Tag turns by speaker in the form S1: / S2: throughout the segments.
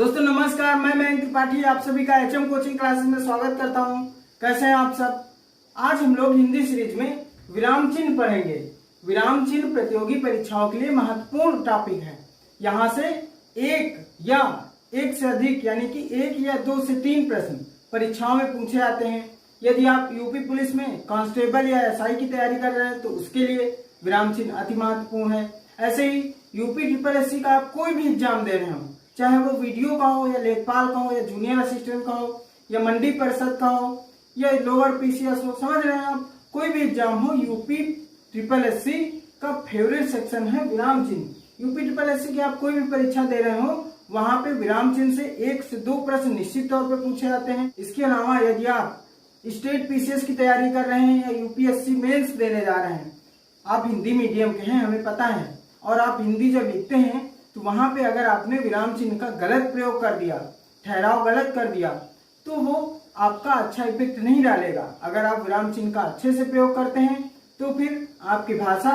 S1: दोस्तों नमस्कार, मैं मयंक त्रिपाठी आप सभी का एचएम कोचिंग क्लासेस में स्वागत करता हूं। कैसे हैं आप सब। आज हम लोग हिंदी सीरीज में विराम चिन्ह पढ़ेंगे। विराम चिन्ह प्रतियोगी परीक्षाओं के लिए महत्वपूर्ण टॉपिक है। यहाँ से एक या एक से अधिक यानी कि एक या दो से तीन प्रश्न परीक्षाओं में पूछे जाते हैं। यदि आप यूपी पुलिस में कांस्टेबल या एसआई की तैयारी कर रहे हैं तो उसके लिए विराम चिन्ह अति महत्वपूर्ण है। ऐसे ही यूपी ट्रिपल एससी का आप कोई भी एग्जाम दे रहे हो, चाहे वो वीडियो का हो या लेखपाल का हो या जूनियर असिस्टेंट का हो या मंडी परिषद का हो या लोअर पीसीएस हो, समझ रहे हैं आप, कोई भी एग्जाम हो, यूपी ट्रिपल एससी का फेवरेट सेक्शन है विराम चिन्ह। यूपी ट्रिपल एससी की आप कोई भी परीक्षा दे रहे हो वहां पे विराम चिन्ह से एक से दो प्रश्न निश्चित तौर पर पूछे जाते हैं। इसके अलावा यदि आप स्टेट पीसीएस की तैयारी कर रहे हैं या यूपीएससी मेंस देने जा रहे हैं, आप हिंदी मीडियम के हैं हमें पता है, और आप हिंदी जब लिखते हैं तो वहां पे अगर आपने विराम चिन्ह का गलत प्रयोग कर दिया, ठहराव गलत कर दिया, तो वो आपका अच्छा इफेक्ट नहीं डालेगा। अगर आप विराम चिन्ह का अच्छे से प्रयोग करते हैं तो फिर आपकी भाषा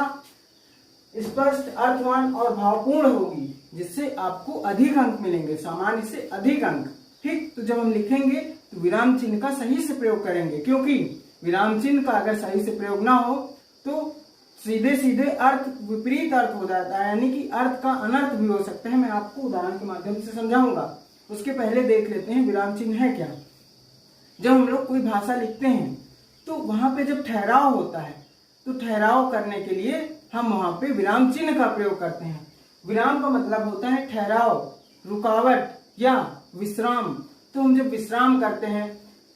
S1: स्पष्ट, अर्थवान और भावपूर्ण होगी, जिससे आपको अधिक अंक मिलेंगे, सामान्य से अधिक अंक। ठीक, तो जब हम लिखेंगे तो विराम चिन्ह का सही से प्रयोग करेंगे, क्योंकि विराम चिन्ह का अगर सही से प्रयोग ना हो तो सीधे सीधे अर्थ विपरीत अर्थ हो जाता है, यानी कि अर्थ का अनर्थ भी हो सकता है। मैं आपको उदाहरण के माध्यम से समझाऊंगा। उसके पहले देख लेते हैं विराम चिन्ह है क्या। जब हम लोग कोई भाषा लिखते हैं तो वहां पे जब ठहराव होता है तो ठहराव करने के लिए हम वहां पे विराम चिन्ह का प्रयोग करते हैं। विराम का मतलब होता है ठहराव, रुकावट या विश्राम। तो हम जब विश्राम करते हैं,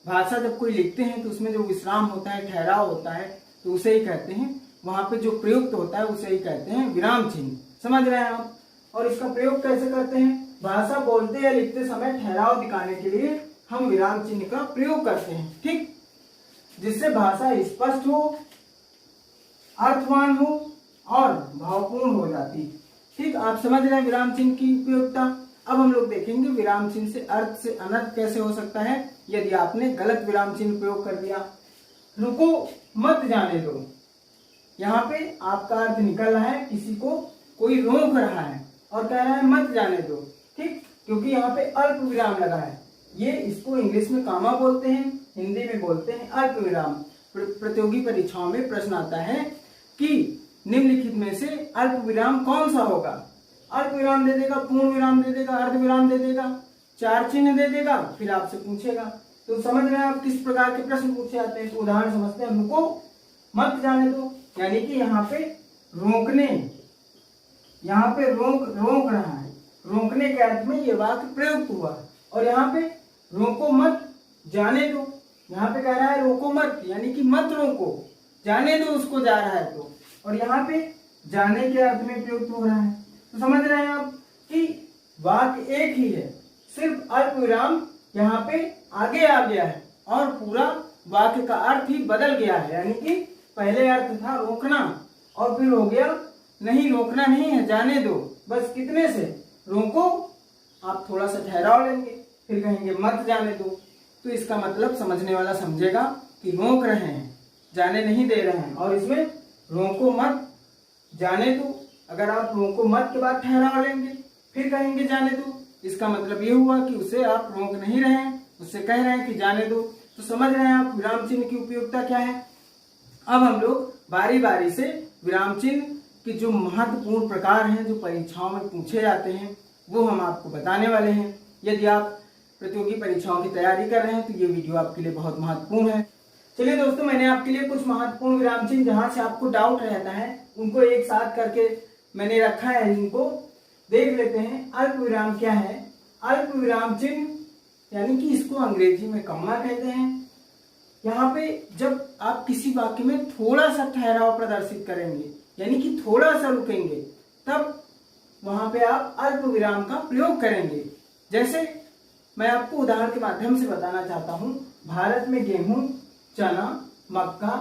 S1: भाषा जब कोई लिखते हैं तो उसमें जो विश्राम होता है, ठहराव होता है, तो उसे ही कहते हैं, वहां पे जो प्रयुक्त होता है उसे ही कहते हैं विराम चिन्ह। समझ रहे हैं आप। और इसका प्रयोग कैसे करते हैं, भाषा बोलते या लिखते समय ठहराव दिखाने के लिए हम विराम चिन्ह का प्रयोग करते हैं। ठीक, जिससे भाषा स्पष्ट हो, अर्थवान हो और भावपूर्ण हो जाती। ठीक, आप समझ रहे हैं विराम चिन्ह की उपयोगिता। अब हम लोग देखेंगे विराम चिन्ह से अर्थ से अनर्थ कैसे हो सकता है यदि आपने गलत विराम चिन्ह प्रयोग कर दिया। रुको मत जाने दो, यहाँ पे आपका अर्थ निकल रहा है किसी को कोई रोक रहा है और कह रहा है मत जाने दो। ठीक, क्योंकि यहाँ पे अल्प विराम लगा है। ये इसको इंग्लिश में कामा बोलते हैं, हिंदी में बोलते हैं अल्प विराम। प्रतियोगी परीक्षाओं में प्रश्न आता है कि निम्नलिखित में से अल्प विराम कौन सा होगा। अल्प विराम दे देगा, पूर्ण विराम दे देगा, अर्ध विराम दे देगा, चार चिन्ह दे देगा, फिर आपसे पूछेगा। तो समझ रहे हैं आप किस प्रकार के प्रश्न पूछे जाते हैं। तो उदाहरण समझते हैं। रुको मत जाने दो, यानी कि यहाँ पे रोकने, यहाँ पे रोक रहा है, रोकने के अर्थ में ये वाक्य प्रयुक्त हुआ। और यहाँ पे रोको मत जाने दो, यहाँ पे कह रहा है रोको मत, यानी कि मत रोको, जाने दो उसको जा रहा है तो। और यहाँ पे जाने के अर्थ में प्रयुक्त हो रहा है। तो समझ रहे हैं आप कि वाक्य एक ही है, सिर्फ अल्प विराम यहाँ पे आगे आ गया है और पूरा वाक्य का अर्थ ही बदल गया है। यानी कि पहले अर्थ था रोकना और फिर हो गया नहीं, रोकना नहीं है, जाने दो। बस कितने से, रोको, आप थोड़ा सा ठहराव लेंगे, फिर कहेंगे मत जाने दो। तो इसका मतलब समझने वाला समझेगा कि रोक रहे हैं, जाने नहीं दे रहे हैं। और इसमें रोको मत जाने दो, अगर आप रोको मत के बाद ठहराव लेंगे फिर कहेंगे जाने दो, इसका मतलब ये हुआ कि उसे आप रोक नहीं रहे हैं, उससे कह रहे हैं कि जाने दो। तो समझ रहे हैं आप विराम चिन्ह की उपयोगिता क्या है। अब हम लोग बारी बारी से विराम चिन्ह के जो महत्वपूर्ण प्रकार हैं जो परीक्षाओं में पूछे जाते हैं वो हम आपको बताने वाले हैं। यदि आप प्रतियोगी परीक्षाओं की तैयारी कर रहे हैं तो ये वीडियो आपके लिए बहुत महत्वपूर्ण है। चलिए दोस्तों, मैंने आपके लिए कुछ महत्वपूर्ण विराम चिन्ह जहां से आपको डाउट रहता है उनको एक साथ करके मैंने रखा है, इनको देख लेते हैं। अल्प विराम क्या है। अल्प विराम चिन्ह यानी कि इसको अंग्रेजी में कॉमा कहते हैं। यहाँ पे जब आप किसी वाक्य में थोड़ा सा ठहराव प्रदर्शित करेंगे, यानी कि थोड़ा सा रुकेंगे, तब वहां पे आप अल्प विराम का प्रयोग करेंगे। जैसे मैं आपको उदाहरण के माध्यम से बताना चाहता हूँ। भारत में गेहूं, चना, मक्का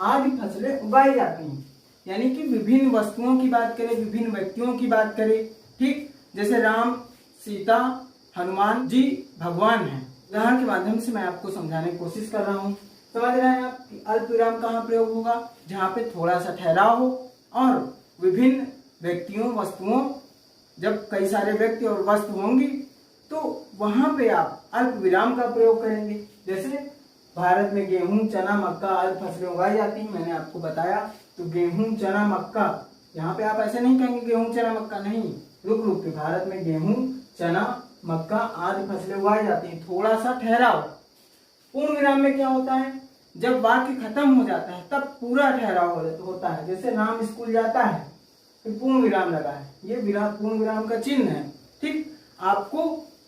S1: आदि फसलें उगाई जाती हैं, यानी कि विभिन्न वस्तुओं की बात करें, विभिन्न व्यक्तियों की बात करें। ठीक, जैसे राम, सीता, हनुमान जी भगवान हैं। उदाहरण के माध्यम से मैं आपको समझाने की कोशिश कर रहा हूँ। समझ रहे हैं आप कि अल्प विराम कहाँ प्रयोग होगा, जहाँ पे थोड़ा सा ठहराव हो और विभिन्न व्यक्तियों, वस्तुओं, जब कई सारे व्यक्ति और वस्तु होंगी तो वहां पे आप अल्प विराम का प्रयोग करेंगे। जैसे भारत में गेहूं, चना, मक्का आदि फसलें उगाई जाती हैं, मैंने आपको बताया। तो गेहूं, चना, मक्का, यहाँ पे आप ऐसे नहीं कहेंगे गेहूं, चना, मक्का, नहीं, रुक रुक के भारत में गेहूं, चना, मक्का आदि फसलें उगाई जाती हैं। थोड़ा सा ठहराव। पूर्ण विराम में क्या होता है, जब वाक्य खत्म हो जाता है तब पूरा ठहराव होता है। जैसे राम स्कूल जाता है, फिर पूर्ण विराम लगा है, ये पूर्ण विराम का चिन्ह है। ठीक, आपको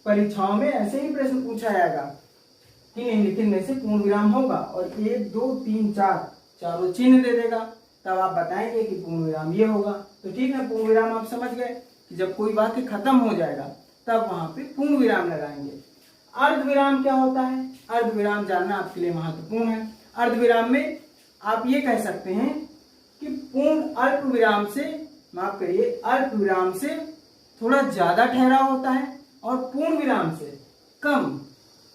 S1: परीक्षाओं में ऐसे ही प्रश्न पूछा जाएगा कि निम्नलिखित में से पूर्ण विराम होगा, और 1 2 3 4 चारों चिन्ह दे देगा, तब आप बताएंगे कि पूर्ण विराम ये होगा। तो ठीक है, पूर्ण विराम आप समझ गए कि जब कोई वाक्य खत्म हो जाएगा तब वहां पे पूर्ण विराम लगाएंगे। अर्ध विराम क्या होता है, अर्ध विराम जानना आपके लिए महत्वपूर्ण है। अर्ध विराम में आप ये कह सकते हैं कि पूर्ण अल्प विराम से, माफ करिए, अल्प विराम से थोड़ा ज्यादा ठहराव होता है और पूर्ण विराम से कम।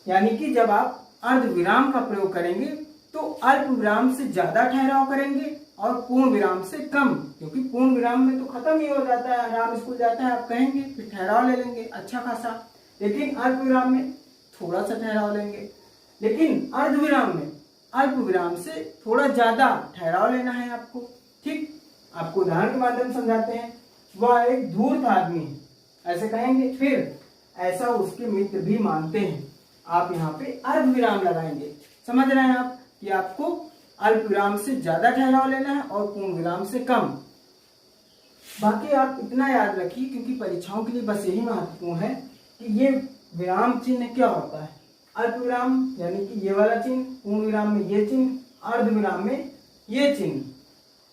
S1: यानी कि जब आप अर्ध विराम का प्रयोग करेंगे तो अल्प विराम से ज्यादा ठहराव करेंगे और पूर्ण विराम से कम, क्योंकि पूर्ण विराम में तो खत्म ही हो जाता है, राम स्कूल जाता है आप कहेंगे, फिर ठहराव ले लेंगे अच्छा खासा। लेकिन अल्प विराम में थोड़ा सा ठहराव लेंगे। लेकिन अर्ध विराम में अल्प विराम से थोड़ा ज्यादा ठहराव लेना है आपको। ठीक, आपको उदाहरण के माध्यम समझाते हैं। वह एक धूर्त आदमी है, ऐसे कहेंगे, फिर ऐसा उसके मित्र भी मानते हैं। आप यहाँ पे अर्ध विराम लगाएंगे। समझ रहे हैं आप कि आपको अल्प विराम से ज्यादा ठहराव लेना है और पूर्ण विराम से कम। बाकी आप इतना याद रखिए, क्योंकि परीक्षाओं के लिए बस यही महत्वपूर्ण है कि ये विराम चिन्ह क्या होता है। अल्प विराम यानी कि ये वाला चिन्ह, पूर्ण विराम में ये चिन्ह, अर्ध विराम में ये चिन्ह,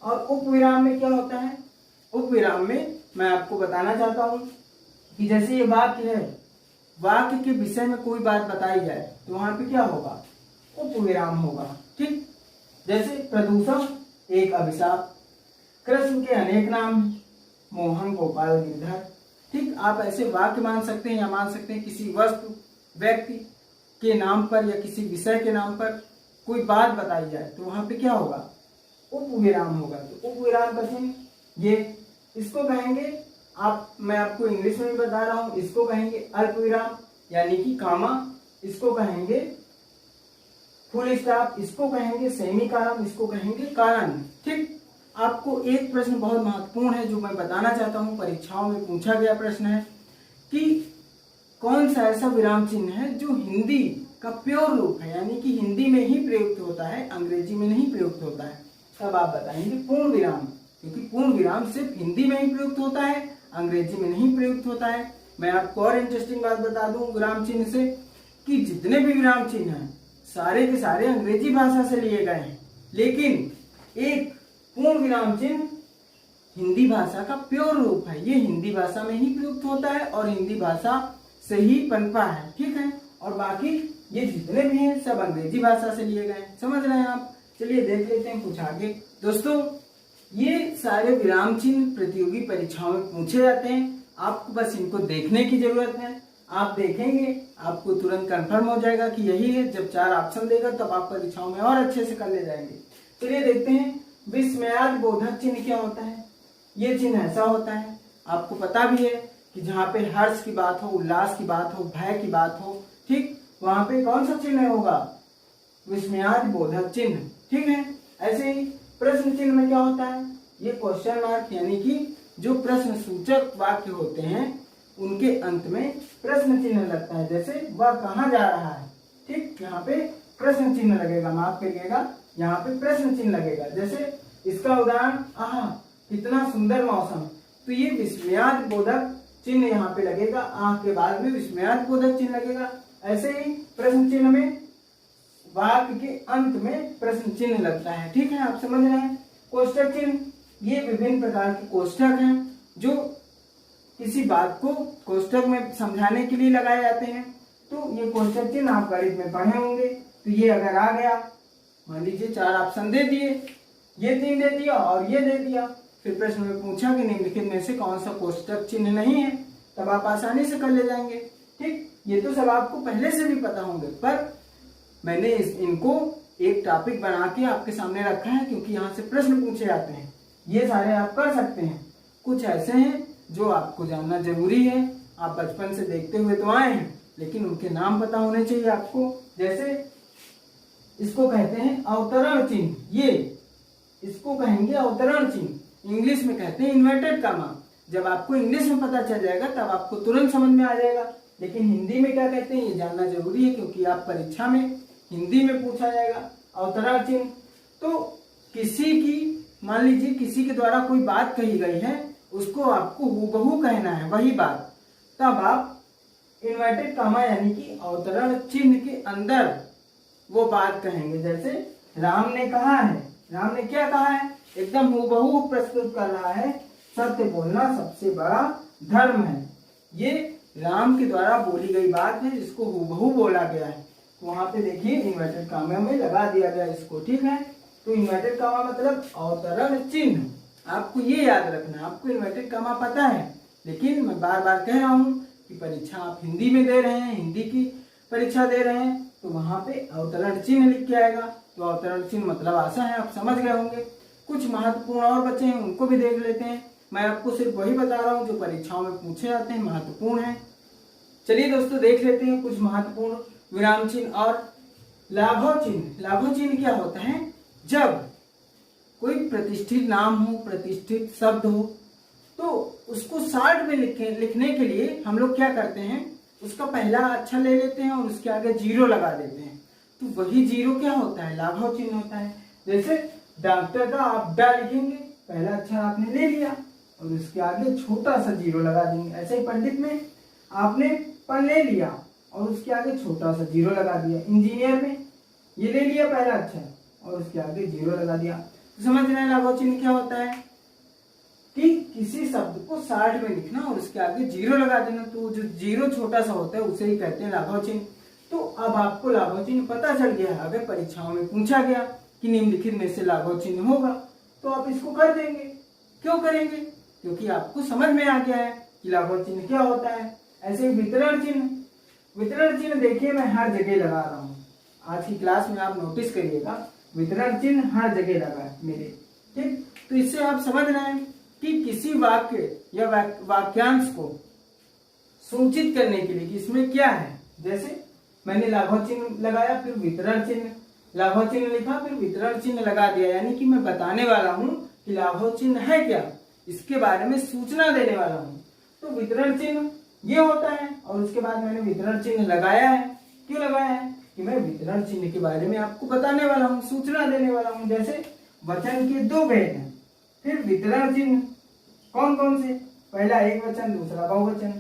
S1: और उप विराम में क्या होता है। उप विराम में मैं आपको बताना चाहता हूं कि जैसे ये वाक्य है, वाक्य के विषय में कोई बात बताई जाए तो वहां पे क्या होगा, उप विराम होगा। ठीक, जैसे प्रदूषण एक अभिशाप, कृष्ण के अनेक नाम, मोहन, गोपाल, गिरधर। ठीक, आप ऐसे वाक्य मान सकते हैं या मान सकते हैं किसी वस्तु, व्यक्ति के नाम पर या किसी विषय के नाम पर कोई बात बताई जाए तो वहां पे क्या होगा, उप विराम होगा। तो उप विराम का चिन्ह ये, इसको कहेंगे आप, मैं आपको इंग्लिश में भी बता रहा हूं, इसको कहेंगे अल्प विराम यानी कि कामा, इसको कहेंगे फुल स्टॉप, इसको कहेंगे सेमी कॉलन, इसको कहेंगे कारण। ठीक, आपको एक प्रश्न बहुत महत्वपूर्ण है जो मैं बताना चाहता हूं, परीक्षाओं में पूछा गया प्रश्न है कि कौन सा ऐसा विराम चिन्ह है जो हिंदी का प्योर रूप है, यानी कि हिंदी में ही प्रयुक्त होता है, अंग्रेजी में नहीं प्रयुक्त होता है। तब आप बताएंगे पूर्ण विराम, क्योंकि पूर्ण विराम सिर्फ हिंदी में ही प्रयुक्त होता है, अंग्रेजी में नहीं प्रयुक्त होता है। मैं आपको और इंटरेस्टिंग बात बता दूं विराम चिन्ह से कि जितने भी विराम चिन्ह हैं सारे के सारे अंग्रेजी भाषा से लिए गए हैं, लेकिन एक पूर्ण विराम चिन्ह हिंदी भाषा का प्योर रूप है। ये हिंदी भाषा में ही प्रयुक्त होता है और हिंदी भाषा से ही पनपा है। ठीक है, और बाकी ये जितने भी हैं सब अंग्रेजी भाषा से लिए गए। समझ रहे हैं आप। चलिए देख लेते हैं कुछ आगे। दोस्तों, ये सारे विराम चिन्ह प्रतियोगी परीक्षाओं में पूछे जाते हैं, आपको बस इनको देखने की जरूरत है। आप देखेंगे आपको तुरंत कंफर्म हो जाएगा कि यही है। जब 4 ऑप्शन देगा तब आप परीक्षाओं में और अच्छे से कर ले जाएंगे। चलिए देखते हैं विस्मयाद बोधक चिन्ह क्या होता है। ये चिन्ह ऐसा होता है, आपको पता भी है कि जहाँ पे हर्ष की बात हो, उल्लास की बात हो, भय की बात हो, ठीक, वहां पे कौन सा चिन्ह होगा, विस्मयाद बोधक चिन्ह। ठीक है, ऐसे ही प्रश्न चिन्ह में क्या होता है, ये क्वेश्चन मार्क यानी कि जो प्रश्न सूचक वाक्य होते हैं उनके अंत में प्रश्न चिन्ह लगता है। जैसे वह कहाँ जा रहा है, ठीक, यहाँ पे प्रश्न चिन्ह लगेगा, माफ करिएगा, यहाँ पे प्रश्न चिन्ह लगेगा। जैसे इसका उदाहरण, आहा कितना सुंदर मौसम, तो ये विस्मयाद बोधक चिन्ह यहाँ पे लगेगा, आह के बाद में विस्मयाद बोधक चिन्ह लगेगा। ऐसे ही प्रश्न चिन्ह में वाक्य के अंत में प्रश्न चिन्ह लगता है। ठीक है, आप समझ रहे हैं। कोष्टक चिन्ह, ये विभिन्न प्रकार के कोष्टक हैं जो किसी बात को कोष्टक में समझाने के लिए लगाए जाते हैं। तो ये कोष्टक चिन्ह आप गणित में पढ़े होंगे। तो ये अगर आ गया, मान लीजिए 4 ऑप्शन दे दिए, ये 3 दे दिया और ये दे दिया, फिर प्रश्न में पूछा कि निम्नलिखित में से कौन सा कोष्टक चिन्ह नहीं है, तब आप आसानी से कर ले जाएंगे। ठीक, ये तो सब आपको पहले से भी पता होंगे, पर मैंने इनको एक टॉपिक बना के आपके सामने रखा है क्योंकि यहाँ से प्रश्न पूछे जाते हैं। ये सारे आप कर सकते हैं। कुछ ऐसे हैं जो आपको जानना जरूरी है, आप बचपन से देखते हुए तो आए हैं, लेकिन उनके नाम पता होने चाहिए आपको। जैसे इसको कहते हैं अवतरण चिन्ह, ये इसको कहेंगे अवतरण चिन्ह, इंग्लिश में कहते हैं इन्वर्टेड कामा। जब आपको इंग्लिश में पता चल जाएगा तब आपको तुरंत समझ में आ जाएगा, लेकिन हिंदी में क्या कहते हैं ये जानना जरूरी है, क्योंकि आप परीक्षा में हिंदी में पूछा जाएगा अवतरण चिन्ह। तो किसी की, मान लीजिए किसी के द्वारा कोई बात कही गई है, उसको आपको हूबहू कहना है वही बात, तब आप इन्वर्टेड कामा यानी कि अवतरण चिन्ह के अंदर वो बात कहेंगे। जैसे राम ने कहा है, राम ने क्या कहा है, एकदम हूबहू प्रस्तुत कर रहा है, सत्य बोलना सबसे बड़ा धर्म है। ये राम के द्वारा बोली गई बात है, जिसको हूबहू बोला गया है। तो वहां पे देखिए इन्वर्टेड कामा में लगा दिया गया इसको, ठीक है। तो इन्वर्टेड कामा मतलब अवतरण चिन्ह, आपको ये याद रखना। आपको इन्वर्टेड कामा पता है, लेकिन मैं बार बार कह रहा हूँ कि परीक्षा आप हिंदी में दे रहे हैं, हिंदी की परीक्षा दे रहे हैं, तो वहां पे अवतरण चिन्ह लिख के आएगा। तो अवतरण चिन्ह मतलब आशा है आप समझ गए होंगे। कुछ महत्वपूर्ण और बचे हैं, उनको भी देख लेते हैं। मैं आपको सिर्फ वही बता रहा हूँ जो परीक्षाओं में पूछे जाते हैं, महत्वपूर्ण है। चलिए दोस्तों देख लेते हैं कुछ महत्वपूर्ण विराम चिन्ह और लाघव चिन्ह। लाघव चिन्ह क्या होता है, जब कोई प्रतिष्ठित नाम हो, प्रतिष्ठित शब्द हो, तो उसको शॉर्ट में लिखने के लिए हम लोग क्या करते हैं, उसका पहला अक्षर ले लेते हैं और उसके आगे जीरो लगा देते हैं। तो वही जीरो क्या होता है, लाघव चिन्ह होता है। जैसे डॉक्टर का आप डा लिखेंगे, पहला अक्षर आपने ले लिया और उसके आगे छोटा सा जीरो लगा देंगे। ऐसे ही पंडित में आपने प ले लिया और उसके आगे छोटा सा जीरो लगा दिया। इंजीनियर में ये ले लिया पहला अक्षर और उसके आगे जीरो लगा दिया। तो समझ रहे हैं लाघव चिन्ह क्या होता है, कि किसी शब्द को शॉर्ट में लिखना और उसके आगे जीरो लगा देना। तो जो जीरो छोटा सा होता है उसे ही कहते हैं लाघव चिन्ह। तो अब आपको लाघव चिन्ह पता चल गया है। अगर परीक्षाओं में पूछा गया कि निम्नलिखित में से लाघव चिन्ह होगा, तो आप इसको कर देंगे। क्यों करेंगे, क्योंकि आपको समझ में आ गया है कि लाघव चिन्ह क्या होता है। ऐसे वितरण चिन्ह, वितरण चिन्ह देखिए मैं हर जगह लगा रहा हूँ। आज की क्लास में आप नोटिस करिएगा, वितरण चिन्ह हर जगह लगा है मेरे, ठीक। तो इससे आप समझ रहे हैं कि किसी वाक्य या वाक्यांश को सूचित करने के लिए कि इसमें क्या है। जैसे मैंने लाघव चिन्ह लगाया, फिर वितरण चिन्ह, लाघव चिन्ह लिखा, फिर वितरण चिन्ह लगा दिया, यानी कि मैं बताने वाला हूँ कि लाघव चिन्ह है क्या, इसके बारे में सूचना देने वाला हूँ। तो वितरण चिन्ह ये होता है और उसके बाद मैंने वितरण चिन्ह लगाया है। क्यों लगाया है, कि मैं वितरण चिन्ह के बारे में आपको बताने वाला हूँ, सूचना देने वाला हूँ। जैसे वचन के दो भेद हैं, फिर वितरण चिन्ह कौन कौन से, पहला एक वचन, दूसरा बहुवचन,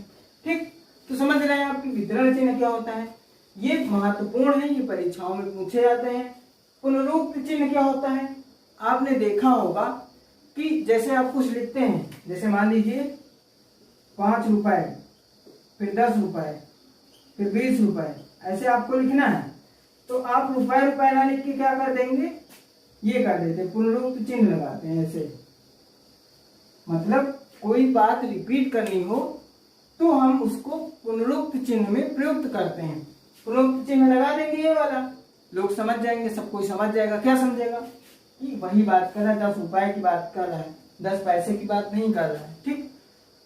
S1: ठीक। तो समझ रहे हैं आपकी वितरण चिन्ह क्या होता है। ये महत्वपूर्ण है, ये परीक्षाओं में पूछे जाते हैं। पुनरुक्त चिन्ह क्या होता है, आपने देखा होगा कि जैसे आप कुछ लिखते हैं, जैसे मान लीजिए 5 रुपए, फिर 10 रुपए, फिर 20 रुपए, ऐसे आपको लिखना है। तो आप रुपए रुपए ना लिख के क्या कर देंगे, ये कर देते हैं, पुनरुक्त चिन्ह लगाते हैं। ऐसे मतलब कोई बात रिपीट करनी हो तो हम उसको पुनरुक्त चिन्ह में प्रयुक्त करते हैं। पुनरुक्त चिन्ह लगा देंगे ये वाला, लोग समझ जाएंगे, सब कोई समझ जाएगा। क्या समझेगा, कि वही बात कर रहा है, 10 रुपए की बात कर रहा है, 10 पैसे की बात नहीं कर रहा है, ठीक।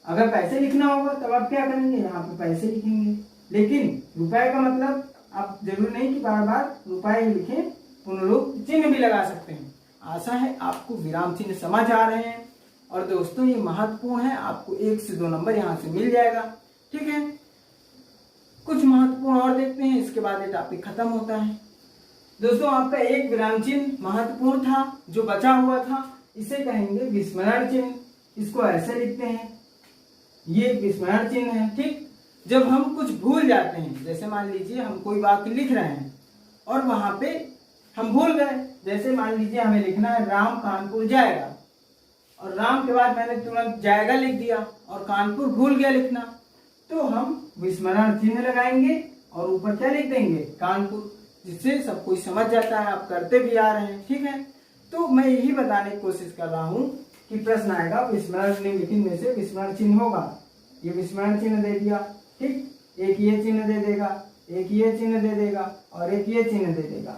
S1: अगर पैसे लिखना होगा तब आप क्या करेंगे, यहाँ पे पैसे लिखेंगे। लेकिन रुपए का मतलब आप जरूरी नहीं कि बार बार रुपए ही लिखें, पुनरुक्त चिन्ह भी लगा सकते हैं। आशा है आपको विराम चिन्ह समझ आ रहे हैं। और दोस्तों ये महत्वपूर्ण है, आपको 1 से 2 नंबर यहाँ से मिल जाएगा, ठीक है। कुछ महत्वपूर्ण और देखते हैं, इसके बाद ये टॉपिक खत्म होता है। दोस्तों आपका एक विराम चिन्ह महत्वपूर्ण था जो बचा हुआ था, इसे कहेंगे विस्मरण चिन्ह। इसको ऐसे लिखते हैं, ये विस्मरण चिन्ह है, ठीक। जब हम कुछ भूल जाते हैं, जैसे मान लीजिए हम कोई वाक्य लिख रहे हैं और वहां पे हम भूल गए। जैसे मान लीजिए हमें लिखना है राम कानपुर जाएगा, और राम के बाद मैंने तुरंत जाएगा लिख दिया और कानपुर भूल गया लिखना, तो हम विस्मरण चिन्ह लगाएंगे और ऊपर क्या लिख देंगे, कानपुर, जिससे सब कोई समझ जाता है, आप करते भी आ रहे हैं, ठीक है। तो मैं यही बताने की कोशिश कर रहा हूँ कि प्रश्न आएगा विस्मरण निम्नलिखित में से विस्मरण चिन्ह होगा। ये विस्मरण चिन्ह दे दिया, ठीक, एक ये चिन्ह दे देगा, एक ये चिन्ह दे देगा और एक ये चिन्ह दे देगा।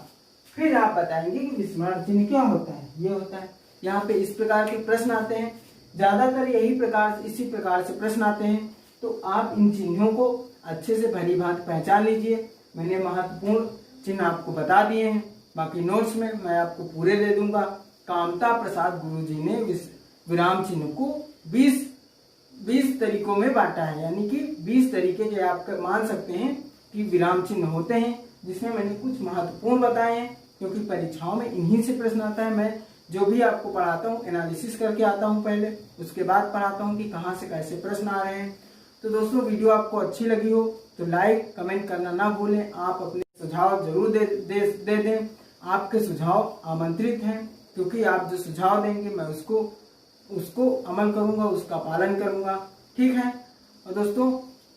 S1: फिर आप बताएंगे कि विस्मरण चिन्ह क्या होता है, ये होता है। यहाँ पे इस प्रकार के प्रश्न आते हैं, ज्यादातर इसी प्रकार से प्रश्न आते हैं। तो आप इन चिन्हों को अच्छे से भली भांति पहचान लीजिए। मैंने महत्वपूर्ण चिन्ह आपको बता दिए हैं, बाकी नोट्स में मैं आपको पूरे दे दूंगा। कामता प्रसाद गुरुजी ने विराम चिन्ह को 20 तरीकों में बांटा है, यानी कि 20 तरीके के आप मान सकते हैं कि विराम चिन्ह होते हैं, जिसमें मैंने कुछ महत्वपूर्ण बताए हैं, क्योंकि परीक्षाओं में इन्हीं से प्रश्न आता है। मैं जो भी आपको पढ़ाता हूँ एनालिसिस करके आता हूँ पहले, उसके बाद पढ़ाता हूँ कि कहाँ से कैसे प्रश्न आ रहे हैं। तो दोस्तों वीडियो आपको अच्छी लगी हो तो लाइक कमेंट करना ना भूलें। आप अपने सुझाव जरूर दे दें। आपके सुझाव आमंत्रित हैं, क्योंकि आप जो सुझाव देंगे मैं उसको अमल करूंगा, उसका पालन करूंगा। ठीक है। और दोस्तों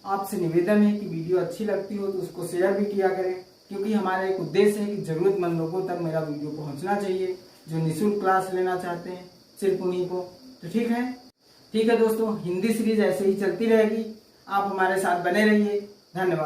S1: आपसे निवेदन है कि वीडियो अच्छी लगती हो तो उसको शेयर भी किया करें, क्योंकि हमारा एक उद्देश्य है कि जरूरतमंद लोगों तक मेरा वीडियो पहुंचना चाहिए, जो निःशुल्क क्लास लेना चाहते हैं सिर्फ उन्हीं को। तो ठीक है दोस्तों, हिंदी सीरीज ऐसे ही चलती रहेगी। आप हमारे साथ बने रहिए। धन्यवाद।